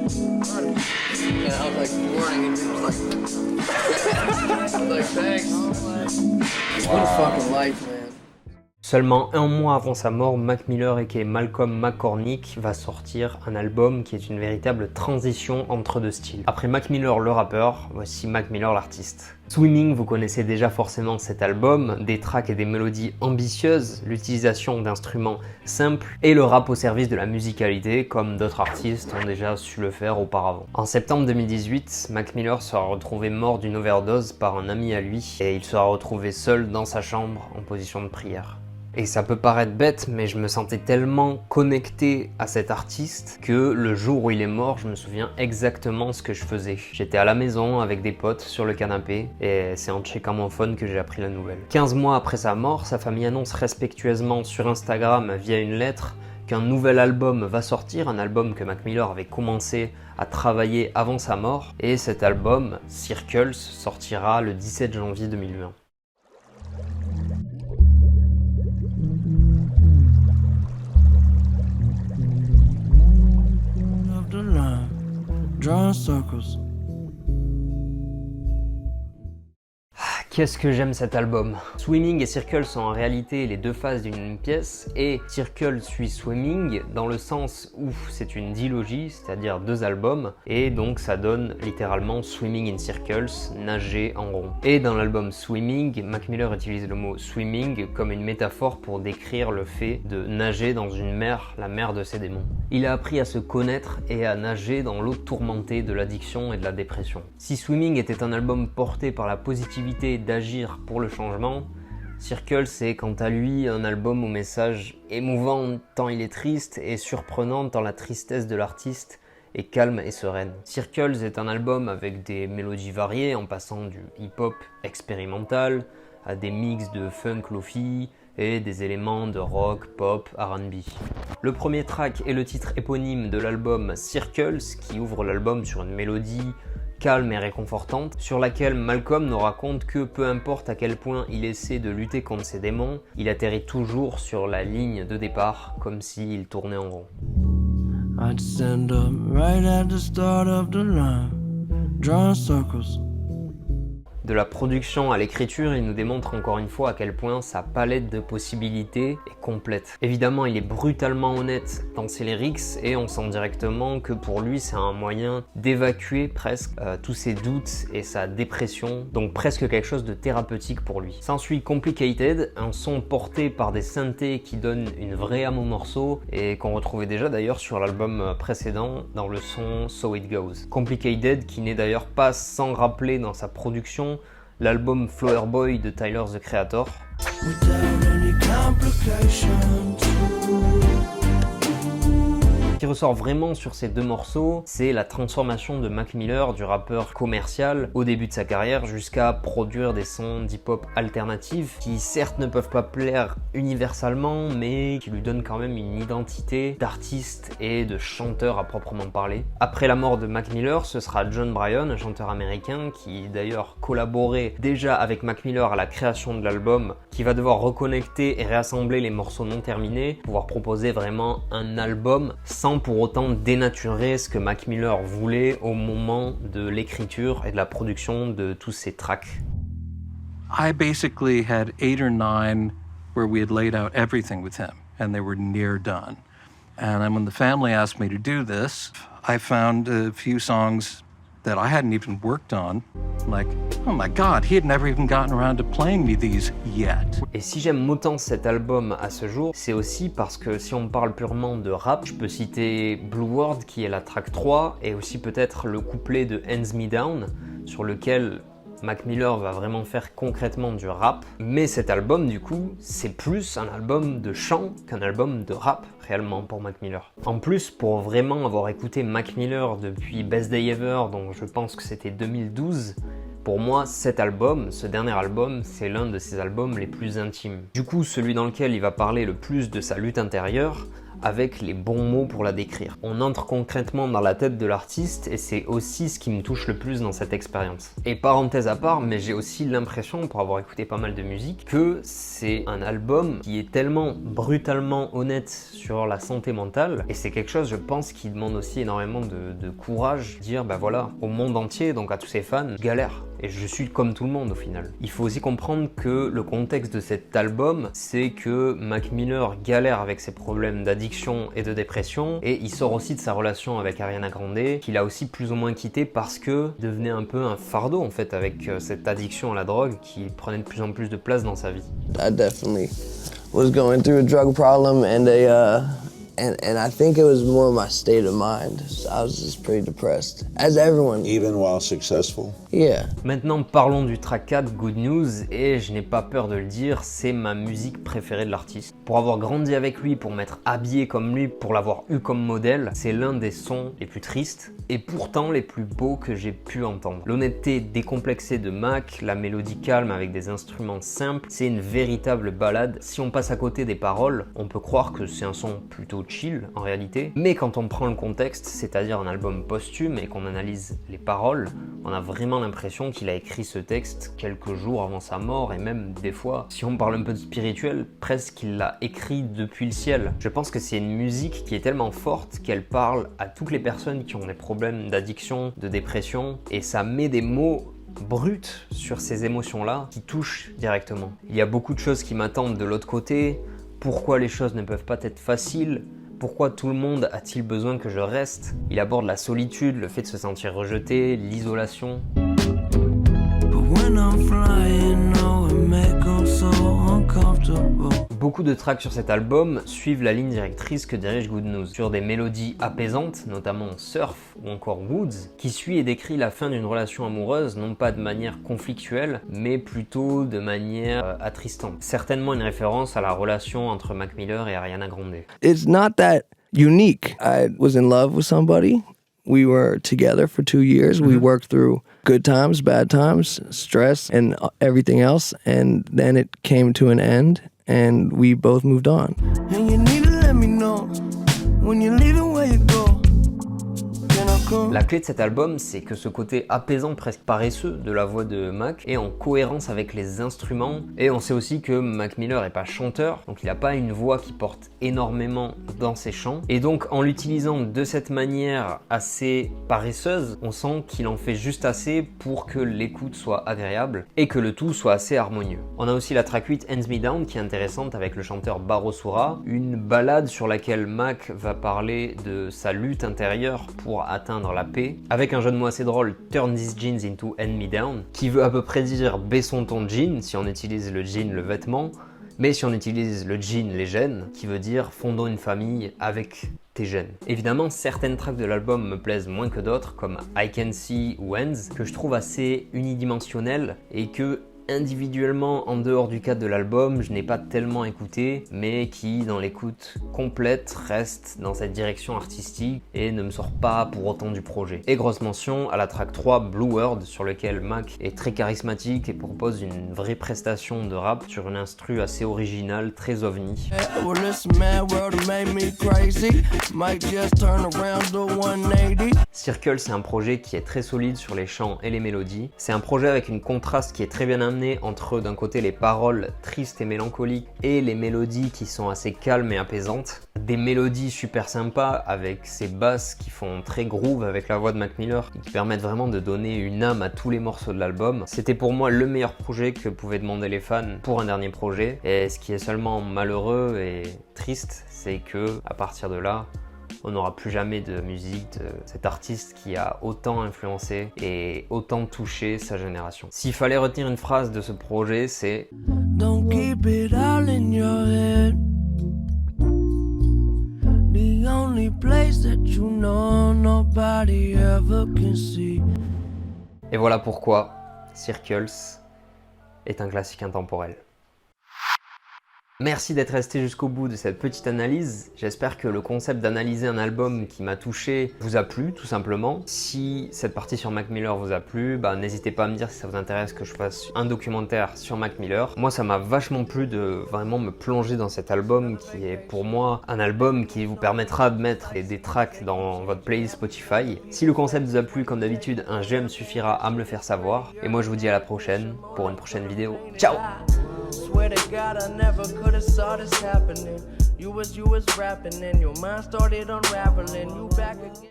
And I was like, good morning, and he was like, thanks. What a fucking life, man. Seulement un mois avant sa mort, Mac Miller aka Malcolm McCormick va sortir un album qui est une véritable transition entre deux styles. Après Mac Miller le rappeur, voici Mac Miller l'artiste. Swimming, vous connaissez déjà forcément cet album, des tracks et des mélodies ambitieuses, l'utilisation d'instruments simples et le rap au service de la musicalité comme d'autres artistes ont déjà su le faire auparavant. En septembre 2018, Mac Miller sera retrouvé mort d'une overdose par un ami à lui et il sera retrouvé seul dans sa chambre en position de prière. Et ça peut paraître bête, mais je me sentais tellement connecté à cet artiste que le jour où il est mort, je me souviens exactement ce que je faisais. J'étais à la maison avec des potes sur le canapé et c'est en checkant mon phone que j'ai appris la nouvelle. 15 mois après sa mort, sa famille annonce respectueusement sur Instagram via une lettre qu'un nouvel album va sortir, un album que Mac Miller avait commencé à travailler avant sa mort. Et cet album, Circles, sortira le 17 janvier 2020. Drawing circles. Qu'est-ce que j'aime cet album. Swimming et Circle sont en réalité les deux faces d'une pièce et Circle suit Swimming dans le sens où c'est une dilogie, c'est-à-dire deux albums, et donc ça donne littéralement Swimming in Circles, nager en rond. Et dans l'album Swimming, Mac Miller utilise le mot swimming comme une métaphore pour décrire le fait de nager dans une mer, la mer de ses démons. Il a appris à se connaître et à nager dans l'eau tourmentée de l'addiction et de la dépression. Si Swimming était un album porté par la positivité d'agir pour le changement, Circle c'est quant à lui un album au message émouvant tant il est triste et surprenant tant la tristesse de l'artiste est calme et sereine. Circles est un album avec des mélodies variées en passant du hip-hop expérimental à des mix de funk lo-fi et des éléments de rock, pop, R&B. Le premier track est le titre éponyme de l'album Circles qui ouvre l'album sur une mélodie calme et réconfortante, sur laquelle Malcolm nous raconte que peu importe à quel point il essaie de lutter contre ses démons, il atterrit toujours sur la ligne de départ, comme s'il tournait en rond. I'd stand up right at the start of the line, drawing circles. De la production à l'écriture, il nous démontre encore une fois à quel point sa palette de possibilités est complète. Évidemment, il est brutalement honnête dans ses lyrics et on sent directement que pour lui, c'est un moyen d'évacuer presque tous ses doutes et sa dépression, donc presque quelque chose de thérapeutique pour lui. S'ensuit Complicated, un son porté par des synthés qui donne une vraie âme au morceau et qu'on retrouvait déjà d'ailleurs sur l'album précédent dans le son So It Goes. Complicated qui n'est d'ailleurs pas sans rappeler dans sa production l'album Flower Boy de Tyler the Creator. Ce qui ressort vraiment sur ces deux morceaux, c'est la transformation de Mac Miller du rappeur commercial au début de sa carrière jusqu'à produire des sons d'hip-hop alternatifs qui certes ne peuvent pas plaire universellement mais qui lui donnent quand même une identité d'artiste et de chanteur à proprement parler. Après la mort de Mac Miller, ce sera Jon Brion, un chanteur américain qui d'ailleurs collaborait déjà avec Mac Miller à la création de l'album, qui va devoir reconnecter et réassembler les morceaux non terminés, pouvoir proposer vraiment un album sans pour autant dénaturer ce que Mac Miller voulait au moment de l'écriture et de la production de tous ces tracks. I basically had 8 or 9 where we had laid out everything with him and they were near done. And then when the family asked me to do this, I found a few songs that I hadn't even worked on. Like, oh my God, he had never even gotten around to playing me these yet. Et si j'aime autant cet album à ce jour, c'est aussi parce que si on parle purement de rap, je peux citer Blue World qui est la track 3 et aussi peut-être le couplet de Hands Me Down sur lequel Mac Miller va vraiment faire concrètement du rap, mais cet album du coup c'est plus un album de chant qu'un album de rap réellement pour Mac Miller. En plus, pour vraiment avoir écouté Mac Miller depuis Best Day Ever, donc je pense que c'était 2012, pour moi cet album, ce dernier album, c'est l'un de ses albums les plus intimes. Du coup celui dans lequel il va parler le plus de sa lutte intérieure, avec les bons mots pour la décrire. On entre concrètement dans la tête de l'artiste et c'est aussi ce qui me touche le plus dans cette expérience. Et parenthèse à part, mais j'ai aussi l'impression, pour avoir écouté pas mal de musique, que c'est un album qui est tellement brutalement honnête sur la santé mentale, et c'est quelque chose, je pense, qui demande aussi énormément de courage, dire bah voilà, au monde entier, donc à tous ses fans, je galère. Et je suis comme tout le monde au final. Il faut aussi comprendre que le contexte de cet album, c'est que Mac Miller galère avec ses problèmes d'addiction et de dépression, et il sort aussi de sa relation avec Ariana Grande, qu'il a aussi plus ou moins quitté parce que devenait un peu un fardeau en fait avec cette addiction à la drogue qui prenait de plus en plus de place dans sa vie. I definitely was going through a drug problem and I think it was more my state of mind. I was just pretty depressed, as everyone. Even while successful? Yeah. Maintenant parlons du track 4, Good News, et je n'ai pas peur de le dire, c'est ma musique préférée de l'artiste. Pour avoir grandi avec lui, pour m'être habillé comme lui, pour l'avoir eu comme modèle, c'est l'un des sons les plus tristes et pourtant les plus beaux que j'ai pu entendre. L'honnêteté décomplexée de Mac, la mélodie calme avec des instruments simples, c'est une véritable balade. Si on passe à côté des paroles, on peut croire que c'est un son plutôt chill en réalité, mais quand on prend le contexte, c'est-à-dire un album posthume et qu'on analyse les paroles, on a vraiment l'impression qu'il a écrit ce texte quelques jours avant sa mort, et même des fois, si on parle un peu de spirituel, presque qu'il l'a écrit depuis le ciel. Je pense que c'est une musique qui est tellement forte qu'elle parle à toutes les personnes qui ont des problèmes d'addiction, de dépression, et ça met des mots bruts sur ces émotions-là qui touchent directement. Il y a beaucoup de choses qui m'attendent de l'autre côté. Pourquoi les choses ne peuvent pas être faciles? Pourquoi tout le monde a-t-il besoin que je reste? Il aborde la solitude, le fait de se sentir rejeté, l'isolation. Beaucoup de tracks sur cet album suivent la ligne directrice que dirige Good News, sur des mélodies apaisantes, notamment Surf ou encore Woods, qui suit et décrit la fin d'une relation amoureuse, non pas de manière conflictuelle, mais plutôt de manière attristante. Certainement une référence à la relation entre Mac Miller et Ariana Grande. It's not that unique. I was in love with somebody. We were together for 2 years. We worked through good times, bad times, stress, and everything else. And then it came to an end, and we both moved on. And you need to let me know when you're leaving, where you go. La clé de cet album, c'est que ce côté apaisant, presque paresseux de la voix de Mac est en cohérence avec les instruments, et on sait aussi que Mac Miller n'est pas chanteur, donc il n'a pas une voix qui porte énormément dans ses chants, et donc en l'utilisant de cette manière assez paresseuse, on sent qu'il en fait juste assez pour que l'écoute soit agréable et que le tout soit assez harmonieux. On a aussi la track 8, Hands Me Down, qui est intéressante avec le chanteur Baro Soura, une ballade sur laquelle Mac va parler de sa lutte intérieure pour atteindre la paix, avec un jeu de mots assez drôle, Turn These Jeans into Hand Me Down, qui veut à peu près dire baissons ton jean, si on utilise le jean, le vêtement, mais si on utilise le jean, les gènes, qui veut dire fondons une famille avec tes gènes. Évidemment, certaines tracks de l'album me plaisent moins que d'autres, comme I Can See ou Ends, que je trouve assez unidimensionnelles et que individuellement, en dehors du cadre de l'album, je n'ai pas tellement écouté, mais qui, dans l'écoute complète, reste dans cette direction artistique et ne me sort pas pour autant du projet. Et grosse mention à la track 3, Blue World, sur lequel Mac est très charismatique et propose une vraie prestation de rap sur une instru assez originale, très ovni. Circle, c'est un projet qui est très solide sur les chants et les mélodies. C'est un projet avec une contraste qui est très bien amenée entre d'un côté les paroles tristes et mélancoliques et les mélodies qui sont assez calmes et apaisantes. Des mélodies super sympas avec ces basses qui font très groove avec la voix de Mac Miller et qui permettent vraiment de donner une âme à tous les morceaux de l'album. C'était pour moi le meilleur projet que pouvaient demander les fans pour un dernier projet, et ce qui est seulement malheureux et triste, c'est que à partir de là, on n'aura plus jamais de musique de cet artiste qui a autant influencé et autant touché sa génération. S'il fallait retenir une phrase de ce projet, c'est Don't keep it all in your head. The only place that you know nobody ever can see. Et voilà pourquoi Circles est un classique intemporel. Merci d'être resté jusqu'au bout de cette petite analyse. J'espère que le concept d'analyser un album qui m'a touché vous a plu, tout simplement. Si cette partie sur Mac Miller vous a plu, bah, n'hésitez pas à me dire si ça vous intéresse que je fasse un documentaire sur Mac Miller. Moi, ça m'a vachement plu de vraiment me plonger dans cet album qui est pour moi un album qui vous permettra de mettre des tracks dans votre playlist Spotify. Si le concept vous a plu, comme d'habitude, un j'aime suffira à me le faire savoir. Et moi, je vous dis à la prochaine pour une prochaine vidéo. Ciao! Swear to God, I never could have saw this happening. You was rapping and your mind started unraveling. You back again.